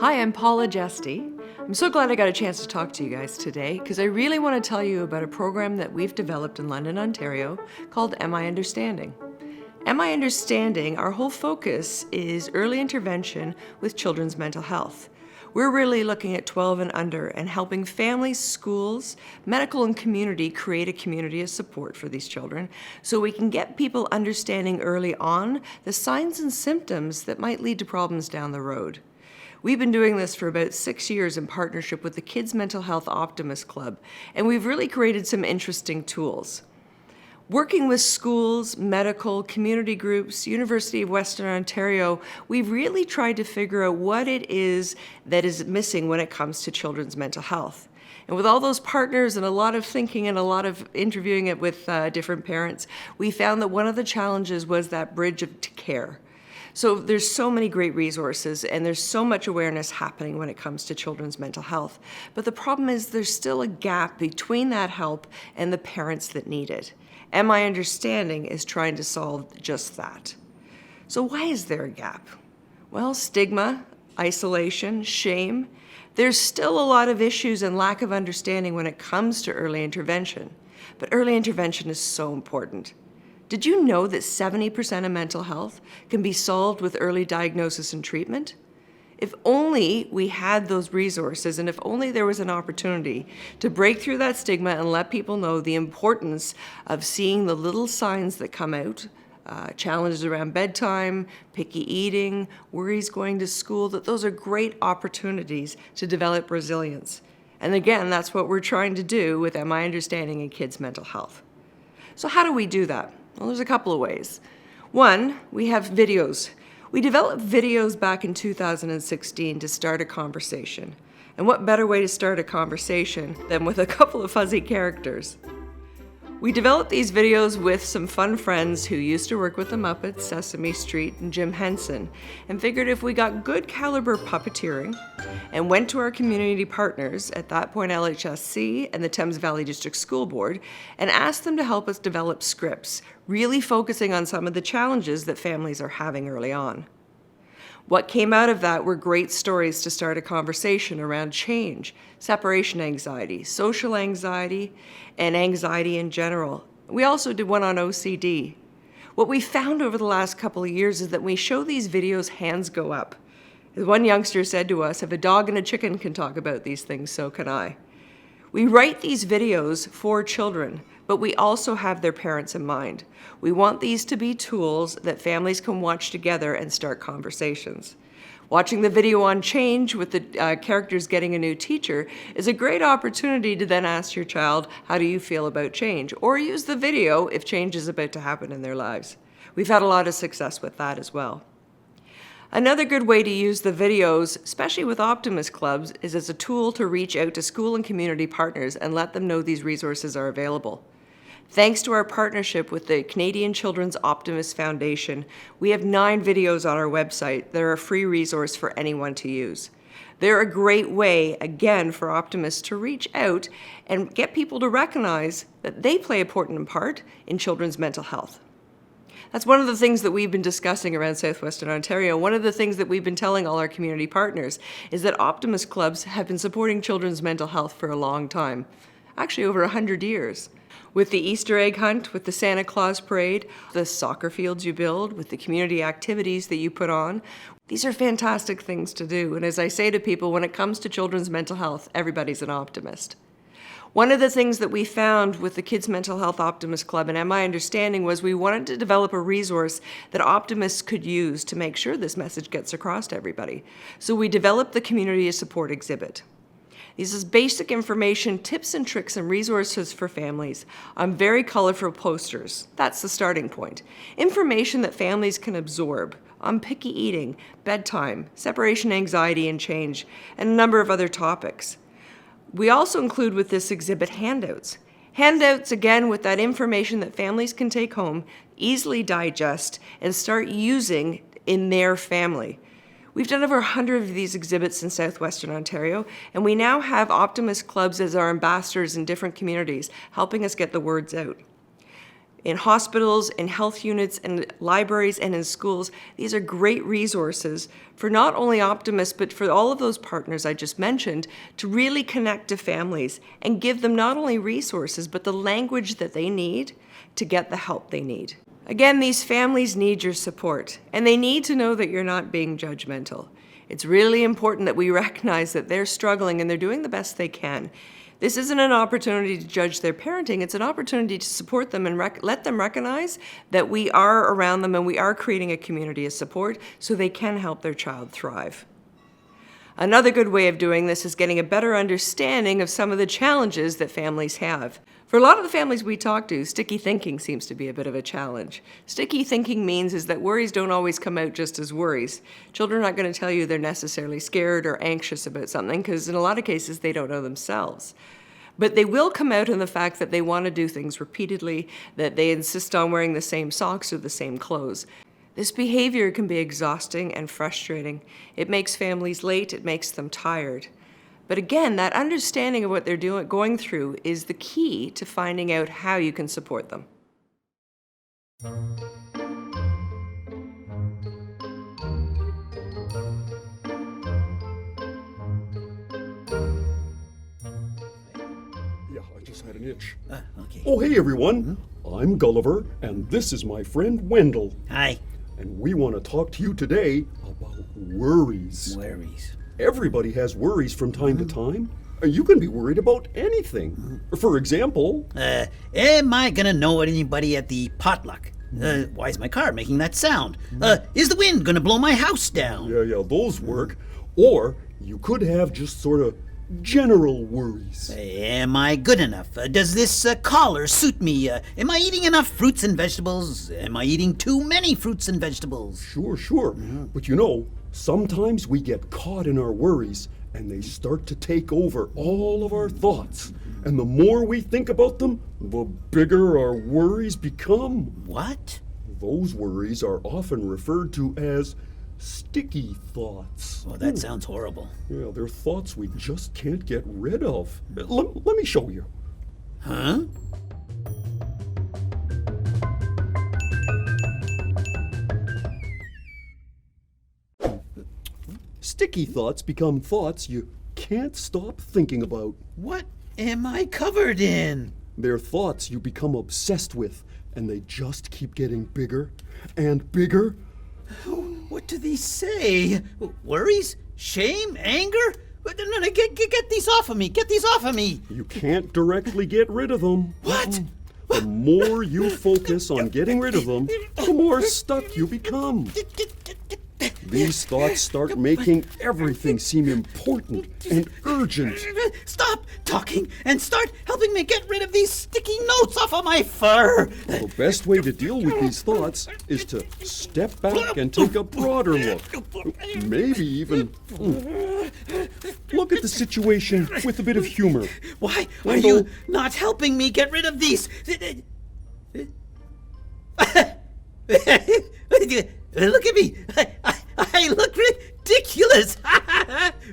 Hi, I'm Paula Jesty. I'm so glad I got a chance to talk to you guys today because I really want to tell you about a program that we've developed in London, Ontario called Am I Understanding? Am I Understanding, our whole focus is early intervention with children's mental health. We're really looking at 12 and under and helping families, schools, medical and community create a community of support for these children so we can get people understanding early on the signs and symptoms that might lead to problems down the road. We've been doing this for about 6 years in partnership with the Kids Mental Health Optimist Club, and we've really created some interesting tools. Working with schools, medical, community groups, University of Western Ontario, we've really tried to figure out what it is that is missing when it comes to children's mental health. And with all those partners and a lot of thinking and a lot of interviewing it with different parents, we found that one of the challenges was that bridge to care. So there's so many great resources and there's so much awareness happening when it comes to children's mental health. But the problem is there's still a gap between that help and the parents that need it. Am I Understanding is trying to solve just that. So why is there a gap? Well, stigma, isolation, shame. There's still a lot of issues and lack of understanding when it comes to early intervention. But early intervention is so important. Did you know that 70% of mental health can be solved with early diagnosis and treatment? If only we had those resources and if only there was an opportunity to break through that stigma and let people know the importance of seeing the little signs that come out, challenges around bedtime, picky eating, worries going to school, that those are great opportunities to develop resilience. And again, that's what we're trying to do with Am I Understanding in Kids' Mental Health. So how do we do that? Well, there's a couple of ways. One, we have videos. We developed videos back in 2016 to start a conversation. And what better way to start a conversation than with a couple of fuzzy characters? We developed these videos with some fun friends who used to work with the Muppets, Sesame Street, and Jim Henson, and figured if we got good caliber puppeteering and went to our community partners, at that point LHSC and the Thames Valley District School Board, and asked them to help us develop scripts, really focusing on some of the challenges that families are having early on. What came out of that were great stories to start a conversation around change, separation anxiety, social anxiety, and anxiety in general. We also did one on OCD. What we found over the last couple of years is that when we show these videos, hands go up. As one youngster said to us, if a dog and a chicken can talk about these things, so can I. We write these videos for children, but we also have their parents in mind. We want these to be tools that families can watch together and start conversations. Watching the video on change with the characters getting a new teacher is a great opportunity to then ask your child, how do you feel about change? Or use the video if change is about to happen in their lives. We've had a lot of success with that as well. Another good way to use the videos, especially with Optimist Clubs, is as a tool to reach out to school and community partners and let them know these resources are available. Thanks to our partnership with the Canadian Children's Optimist Foundation, we have 9 videos on our website that are a free resource for anyone to use. They're a great way, again, for optimists to reach out and get people to recognize that they play an important part in children's mental health. That's one of the things that we've been discussing around Southwestern Ontario. One of the things that we've been telling all our community partners is that Optimist Clubs have been supporting children's mental health for a long time, actually over 100 years. With the Easter egg hunt, with the Santa Claus parade, the soccer fields you build, with the community activities that you put on, these are fantastic things to do. And as I say to people, when it comes to children's mental health, everybody's an optimist. One of the things that we found with the Kids Mental Health Optimist Club and Am I Understanding was we wanted to develop a resource that optimists could use to make sure this message gets across to everybody. So we developed the Community Support Exhibit. This is basic information, tips and tricks and resources for families on very colorful posters. That's the starting point. Information that families can absorb on picky eating, bedtime, separation anxiety and change, and a number of other topics. We also include with this exhibit handouts. Handouts, again, with that information that families can take home, easily digest, and start using in their family. We've done over 100 of these exhibits in Southwestern Ontario, and we now have Optimist Clubs as our ambassadors in different communities, helping us get the words out. in hospitals, in health units, in libraries, and in schools. These are great resources for not only Optimus, but for all of those partners I just mentioned to really connect to families and give them not only resources, but the language that they need to get the help they need. Again, these families need your support, and they need to know that you're not being judgmental. It's really important that we recognize that they're struggling and they're doing the best they can. This isn't an opportunity to judge their parenting, it's an opportunity to support them and let them recognize that we are around them and we are creating a community of support so they can help their child thrive. Another good way of doing this is getting a better understanding of some of the challenges that families have. For a lot of the families we talk to, sticky thinking seems to be a bit of a challenge. Sticky thinking means is that worries don't always come out just as worries. Children aren't going to tell you they're necessarily scared or anxious about something because in a lot of cases they don't know themselves. But they will come out in the fact that they want to do things repeatedly, that they insist on wearing the same socks or the same clothes. This behavior can be exhausting and frustrating. It makes families late, it makes them tired. But again, that understanding of what they're going through is the key to finding out how you can support them. Yeah, I just had an itch. Okay. Oh, hey everyone. I'm Gulliver, and this is my friend Wendell. Hi. And we want to talk to you today about worries. Worries. Everybody has worries from time to time. You can be worried about anything. For example, Am I gonna know anybody at the potluck? Why is my car making that sound? Is the wind gonna blow my house down? yeah, those work. Or you could have just sort of general worries. Am I good enough? Does this collar suit me? Am I eating enough fruits and vegetables? Am I eating too many fruits and vegetables? Sure. But you know, sometimes we get caught in our worries and they start to take over all of our thoughts. And the more we think about them, the bigger our worries become. What? Those worries are often referred to as sticky thoughts. Oh, that sounds horrible. Yeah, they're thoughts we just can't get rid of. Let me show you. Huh? Sticky thoughts become thoughts you can't stop thinking about. What am I covered in? They're thoughts you become obsessed with, and they just keep getting bigger and bigger. What do these say? Worries? Shame? Anger? No, get these off of me! Get these off of me! You can't directly get rid of them. What? The more you focus on getting rid of them, the more stuck you become. These thoughts start making everything seem important and urgent. Stop talking and start helping me get rid of these sticky notes off of my fur! The best way to deal with these thoughts is to step back and take a broader look. Maybe even look at the situation with a bit of humor. Why are you not helping me get rid of these? Look at me! I look ridiculous!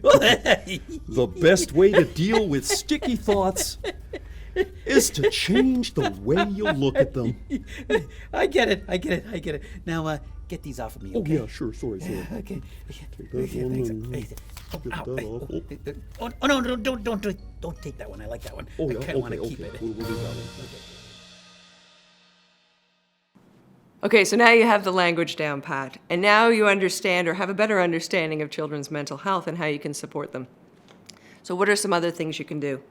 The best way to deal with sticky thoughts is to change the way you look at them. I get it. Now, get these off of me, okay? Oh, yeah, sure, sorry. Okay. Take that one and get that off. Oh, no, don't take that one. I like that one. Oh, yeah, I kind of want to keep okay. it. We'll do that one. Okay, so now you have the language down pat, and now you understand or have a better understanding of children's mental health and how you can support them. So what are some other things you can do?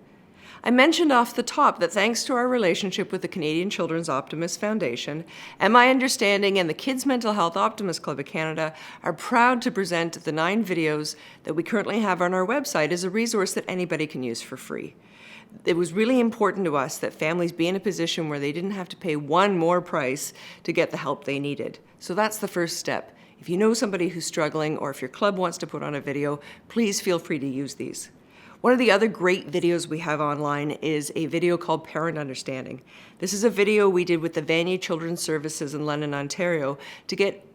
I mentioned off the top that thanks to our relationship with the Canadian Children's Optimus Foundation, My Understanding and the Kids Mental Health Optimus Club of Canada are proud to present the 9 videos that we currently have on our website as a resource that anybody can use for free. It was really important to us that families be in a position where they didn't have to pay one more price to get the help they needed. So that's the first step. If you know somebody who's struggling or if your club wants to put on a video, please feel free to use these. One of the other great videos we have online is a video called Parent Understanding. This is a video we did with the Vanier Children's Services in London, Ontario to get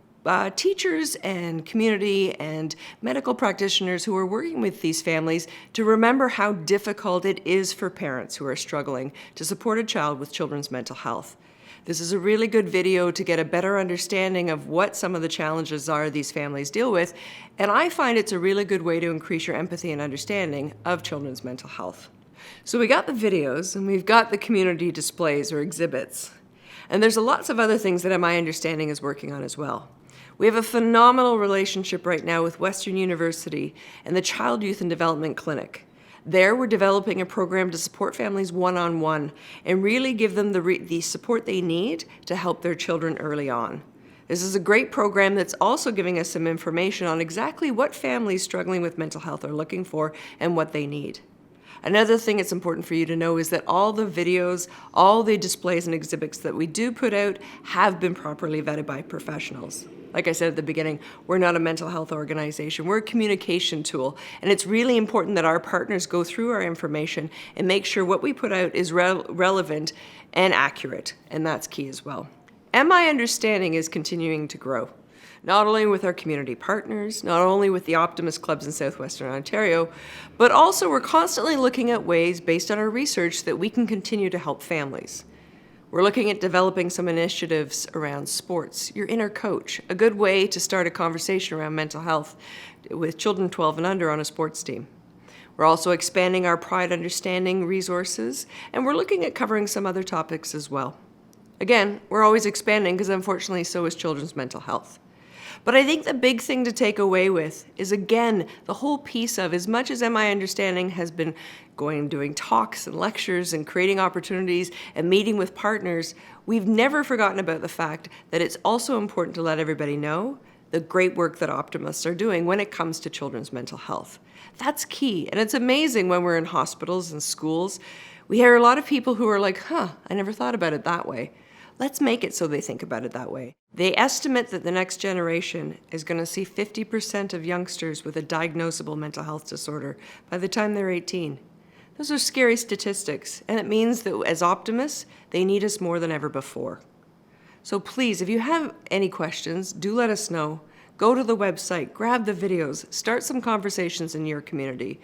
teachers and community and medical practitioners who are working with these families to remember how difficult it is for parents who are struggling to support a child with children's mental health. This is a really good video to get a better understanding of what some of the challenges are these families deal with, and I find it's a really good way to increase your empathy and understanding of children's mental health. So we got the videos, and we've got the community displays or exhibits. And there's lots of other things that My Understanding is working on as well. We have a phenomenal relationship right now with Western University and the Child, Youth and Development Clinic. There, we're developing a program to support families one-on-one and really give them the support they need to help their children early on. This is a great program that's also giving us some information on exactly what families struggling with mental health are looking for and what they need. Another thing it's important for you to know is that all the videos, all the displays and exhibits that we do put out have been properly vetted by professionals. Like I said at the beginning, we're not a mental health organization, we're a communication tool, and it's really important that our partners go through our information and make sure what we put out is relevant and accurate, and that's key as well. My Understanding is continuing to grow, not only with our community partners, not only with the Optimist Clubs in Southwestern Ontario, but also we're constantly looking at ways, based on our research, that we can continue to help families. We're looking at developing some initiatives around sports, your inner coach, a good way to start a conversation around mental health with children 12 and under on a sports team. We're also expanding our Pride Understanding resources, and we're looking at covering some other topics as well. Again, we're always expanding because unfortunately so is children's mental health. But I think the big thing to take away with is, again, the whole piece of, as much as My Understanding has been doing talks and lectures and creating opportunities and meeting with partners, we've never forgotten about the fact that it's also important to let everybody know the great work that Optimists are doing when it comes to children's mental health. That's key, and it's amazing when we're in hospitals and schools. We hear a lot of people who are like, I never thought about it that way. Let's make it so they think about it that way. They estimate that the next generation is going to see 50% of youngsters with a diagnosable mental health disorder by the time they're 18. Those are scary statistics, and it means that as Optimists, they need us more than ever before. So please, if you have any questions, do let us know. Go to the website, grab the videos, start some conversations in your community.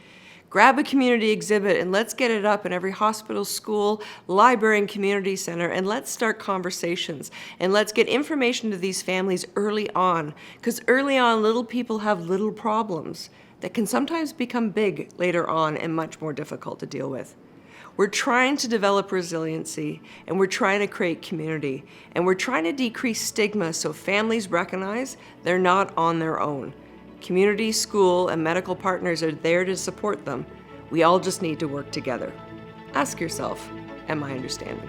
Grab a community exhibit and let's get it up in every hospital, school, library, and community center, and let's start conversations. And let's get information to these families early on, because early on, little people have little problems that can sometimes become big later on and much more difficult to deal with. We're trying to develop resiliency, and we're trying to create community, and we're trying to decrease stigma so families recognize they're not on their own. Community, school, and medical partners are there to support them. We all just need to work together. Ask yourself, am I understanding?